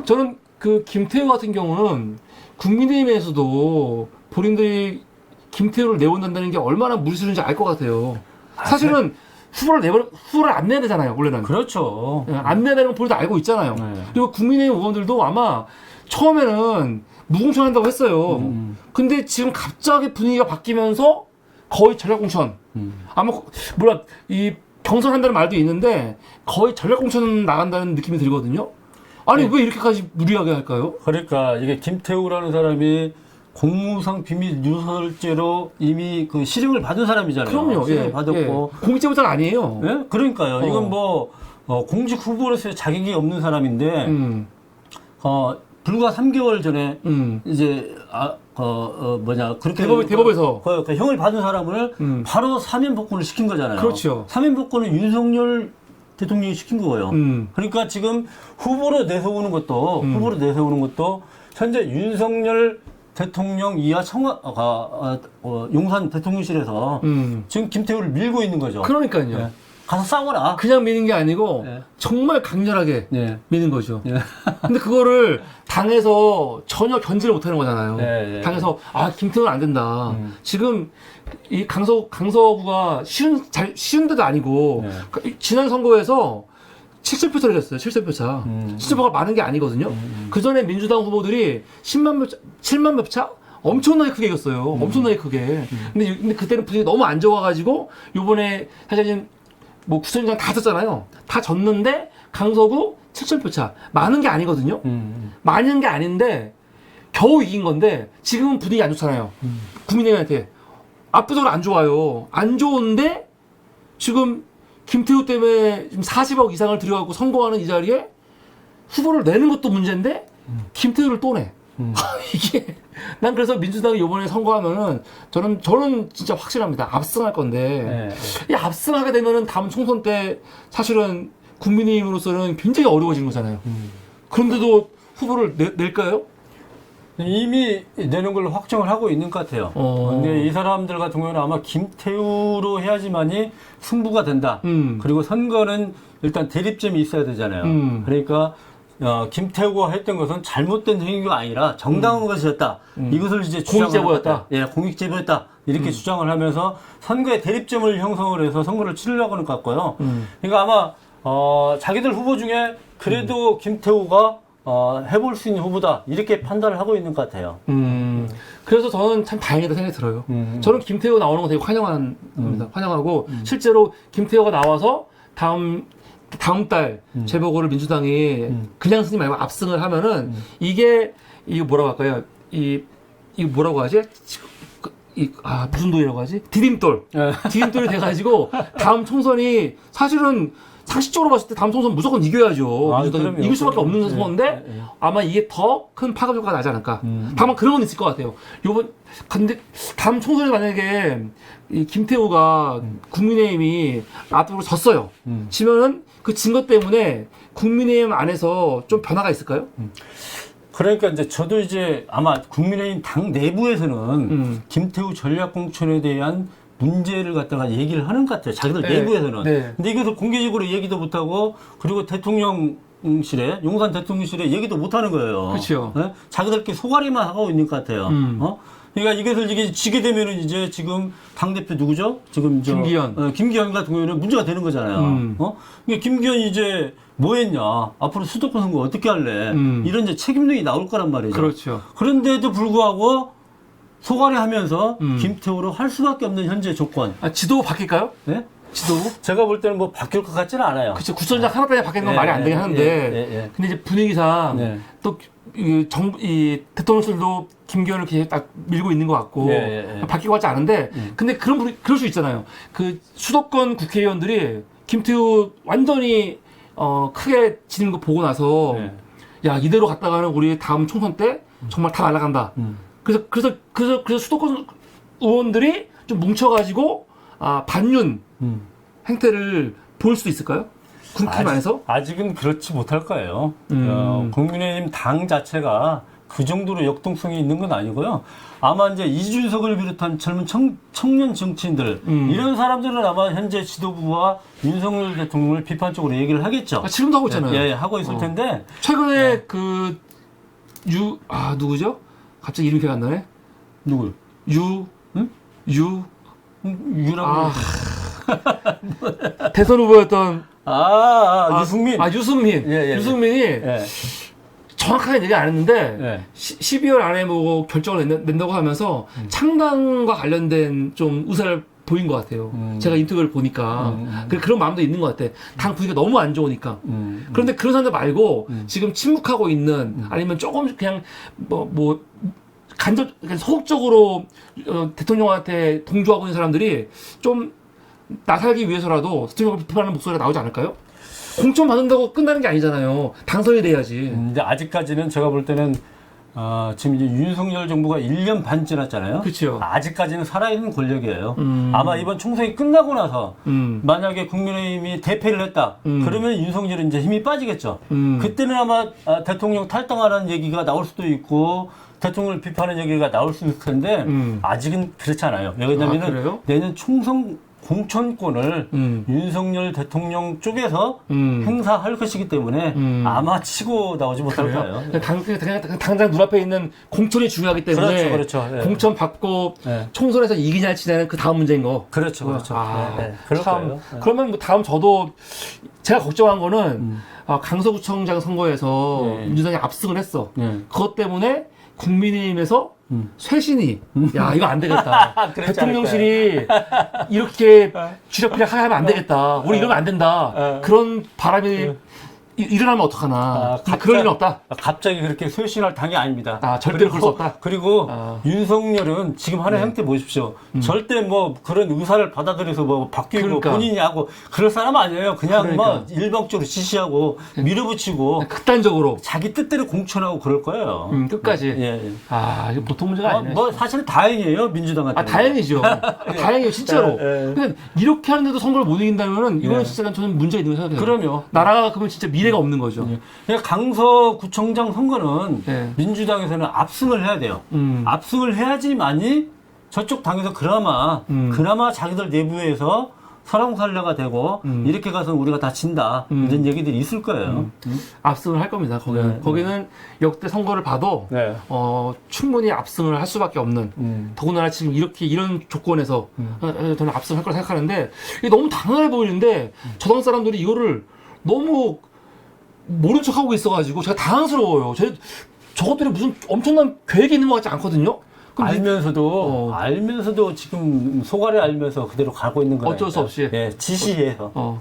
저는 그 김태우 같은 경우는 국민의힘에서도 본인들이 김태우를 내본다는 게 얼마나 무리수인지 알 것 같아요. 사실은 후보를 안 내야 되잖아요, 원래는. 그렇죠. 안 내야 되는 걸 본인도 알고 있잖아요. 네. 그리고 국민의힘 의원들도 아마 처음에는 무공천한다고 했어요. 근데 지금 갑자기 분위기가 바뀌면서 거의 전략공천. 아마 이 경선한다는 말도 있는데 거의 전략공천 나간다는 느낌이 들거든요. 아니 네. 왜 이렇게까지 무리하게 할까요? 그러니까 이게 김태우라는 사람이 공무상 비밀 누설죄로 이미 그 실형을 받은 사람이잖아요. 그럼요. 실형 받았고. 공직자부터는 아니에요. 예? 그러니까요. 이건 뭐 공직 후보로서의 자격이 없는 사람인데 불과 3개월 전에 이제 그렇게 대법에서 그 형을 받은 사람을 바로 사면 복권을 시킨 거잖아요. 그렇죠. 사면 복권은 윤석열 대통령이 시킨 거예요. 그러니까 지금 후보로 내세우는 것도 현재 윤석열 대통령 이하 용산 대통령실에서 지금 김태우를 밀고 있는 거죠. 그러니까요. 네. 가서 싸워라. 그냥 미는 게 아니고 네. 정말 강렬하게 네. 미는 거죠. 네. 근데 그거를 당에서 전혀 견제를 못하는 거잖아요. 네. 당에서 김태우는 안 된다. 지금 이 강서구가 쉬운 데도 아니고 지난 선거에서 7,000표차를 했어요. 7,000표차. 7,000표가 많은 게 아니거든요. 그 전에 민주당 후보들이 7만 몇 차? 엄청나게 크게 이겼어요. 엄청나게 크게. 근데 그때는 분위기가 너무 안 좋아가지고 요번에 사실 뭐 구청장 다 졌잖아요. 다 졌는데 강서구 7,000표 차. 많은 게 아니거든요. 많은 게 아닌데 겨우 이긴 건데 지금은 분위기 안 좋잖아요. 국민의힘한테. 압도적으로 안 좋아요. 안 좋은데 지금 김태우 때문에 지금 40억 이상을 들여갖고 선거하는 이 자리에 후보를 내는 것도 문제인데 김태우를 또 내. 이게 난 그래서 민주당이 이번에 선거하면은 저는 진짜 확실합니다. 압승할 건데 이 압승하게 되면은 다음 총선 때 사실은 국민의힘으로서는 굉장히 어려워지는 거잖아요. 그런데도 후보를 낼까요? 이미 내는 걸로 확정을 하고 있는 것 같아요. 근데 이 사람들 같은 경우는 아마 김태우로 해야지만이 승부가 된다. 그리고 선거는 일단 대립점이 있어야 되잖아요. 그러니까 김태우가 했던 것은 잘못된 행위가 아니라 정당한 것이었다. 이것을 이제 공익제보였다. 예, 공익제보였다. 이렇게 주장을 하면서 선거의 대립점을 형성을 해서 선거를 치르려고 하는 것 같고요. 그러니까 아마 자기들 후보 중에 그래도 김태우가 해볼 수 있는 후보다 이렇게 판단을 하고 있는 것 같아요. 그래서 저는 참 다행이다 생각이 들어요. 저는 김태우 나오는 거 되게 환영한 겁니다. 환영하고 실제로 김태우가 나와서 다음 달 재보궐을 민주당이 그냥 승리 말고 압승을 하면은 이게 이거 뭐라고 할까요? 이거 뭐라고 하지? 무슨 돌이라고 하지? 디딤돌이 돼가지고 다음 총선이 사실은 상식적으로 봤을 때 다음 총선 무조건 이겨야죠. 민주당이 이길 수밖에 없는 선거인데 아마 이게 더 큰 파급 효과가 나지 않을까. 다만 그런 건 있을 것 같아요. 근데 다음 총선에 만약에 이 김태우가 국민의힘이 앞으로 졌어요. 지면은 그 진 것 때문에 국민의힘 안에서 좀 변화가 있을까요? 그러니까 이제 저도 이제 아마 국민의힘 당 내부에서는 김태우 전략공천에 대한 문제를 갖다가 얘기를 하는 것 같아요. 자기들 내부에서는. 근데 이것을 공개적으로 얘기도 못하고 그리고 대통령실에 용산 대통령실에 얘기도 못하는 거예요. 그렇죠. 네? 자기들끼리 소가리만 하고 있는 것 같아요. 그러니까 이것을 이게 지게 되면은 이제 지금 당 대표 누구죠? 지금 김기현. 김기현 같은 경우에는 문제가 되는 거잖아요. 그러니까 김기현이 이제 뭐 했냐? 앞으로 수도권 선거 어떻게 할래? 이런 이제 책임론이 나올 거란 말이죠. 그렇죠. 그런데도 불구하고 소가리 하면서 김태우로 할 수밖에 없는 현재 조건. 지도부 바뀔까요? 네? 지도부? 제가 볼 때는 뭐 바뀔 것 같지는 않아요. 그렇죠. 구청장 하나 빼야 바뀌는 건 말이 안 되긴 하는데 근데 이제 분위기상 또 이 대통령실도 김기현을 이렇게 딱 밀고 있는 것 같고 바뀌고 같지 않은데 근데 그럴 수 있잖아요. 그 수도권 국회의원들이 김태우 완전히 크게 지는 거 보고 나서 야 이대로 갔다가는 우리 다음 총선 때 정말 다 날아간다. 그래서 수도권 의원들이 좀 뭉쳐가지고 반윤 행태를 보일 수도 있을까요? 국힘 안에서? 아직은 그렇지 못할 거예요. 국민의힘 당 자체가 그 정도로 역동성이 있는 건 아니고요. 아마 이제 이준석을 비롯한 젊은 청년 정치인들 이런 사람들은 아마 현재 지도부와 윤석열 대통령을 비판적으로 얘기를 하겠죠. 지금도 하고 있잖아요. 예, 하고 있을 텐데 최근에 누구죠? 갑자기 이름이 기억 안 나네. 누구? 유라고. 대선 후보였던 유승민. 유승민. 예. 유승민이 예. 정확하게 얘기 안 했는데 예. 12월 안에 뭐 결정을 낸다고 하면서 창당과 관련된 좀 의사를 보인 것 같아요. 제가 인터뷰를 보니까 그런 마음도 있는 것 같아. 당 분위기가 너무 안 좋으니까. 그런데 그런 사람들 말고 지금 침묵하고 있는 아니면 조금 그냥 그냥 소극적으로 대통령한테 동조하고 있는 사람들이 좀 나살기 위해서라도 대통령을 비판하는 목소리가 나오지 않을까요? 공천 받는다고 끝나는 게 아니잖아요. 당선이 돼야지. 근데 아직까지는 제가 볼 때는 지금 이제 윤석열 정부가 1년 반 지났잖아요. 그렇죠. 아직까지는 살아있는 권력이에요. 아마 이번 총선이 끝나고 나서 만약에 국민의힘이 대패를 했다. 그러면 윤석열은 이제 힘이 빠지겠죠. 그때는 아마 대통령 탈당하라는 얘기가 나올 수도 있고 대통령을 비판하는 얘기가 나올 수 있을 텐데 아직은 그렇지 않아요. 왜냐하면 내년 총선 공천권을 윤석열 대통령 쪽에서 행사할 것이기 때문에 아마 치고 나오지 못할 거예요. 당장 눈앞에 있는 공천이 중요하기 때문에 그렇죠. 예. 공천 받고 총선에서 이기냐 지냐는 그 다음 문제인 거. 그렇죠. 그럴 거예요. 그러면 뭐 다음 저도 제가 걱정한 거는 강서구청장 선거에서 민주당이 압승을 했어. 그것 때문에 국민의힘에서 쇄신이 야 이거 안 되겠다. 대통령실이 이렇게 쥐력피력 하면 안 되겠다. 우리 이러면 안 된다. 그런 바람이 일어나면 어떡하나. 그럴 일은 없다. 갑자기 그렇게 쇄신할 당이 아닙니다. 절대로 그럴 수 없다. 그리고 윤석열은 지금 하는 형태 보십시오. 절대 뭐 그런 의사를 받아들여서 뭐 바뀌고 본인이 하고 그럴 사람 아니에요. 그냥 뭐 일방적으로 지시하고 밀어붙이고 극단적으로 자기 뜻대로 공천하고 그럴 거예요. 끝까지. 예. 이거 보통 문제가 아니네. 뭐 사실은 다행이에요. 민주당한테. 다행이죠. 다행이에요. 진짜로. 근데 이렇게 하는데도 선거를 못 이긴다면은 이거는 진짜 저는 문제가 있는 생각해요. 그럼요. 나라가 그러면 진짜 미래가 없는 거죠. 그러니까 강서구청장 선거는 민주당에서는 압승을 해야 돼요. 압승을 해야지만이 저쪽 당에서 그나마 자기들 내부에서 설왕설래가 되고 이렇게 가서 우리가 다 진다 이런 얘기들이 있을 거예요. 압승을 할 겁니다. 거기는 역대 선거를 봐도 충분히 압승을 할 수밖에 없는 더군다나 지금 이런 조건에서 저는 압승할 거라 생각하는데 이게 너무 당연해 보이는데 저당 사람들이 이거를 너무 모른 척하고 있어가지고 제가 당황스러워요. 저것들이 무슨 엄청난 계획이 있는 것 같지 않거든요. 알면서도 지금 속알을 알면서 그대로 가고 있는 거예요. 어쩔 수 없이. 지시해서.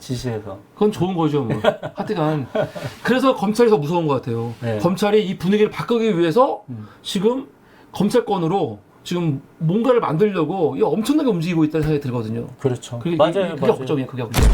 그건 좋은 거죠. 뭐. 하여간 그래서 검찰이 더 무서운 것 같아요. 검찰이 이 분위기를 바꾸기 위해서 지금 검찰권으로 지금 뭔가를 만들려고 엄청나게 움직이고 있다는 생각이 들거든요. 그렇죠. 그게 걱정이에요. 그게 걱정.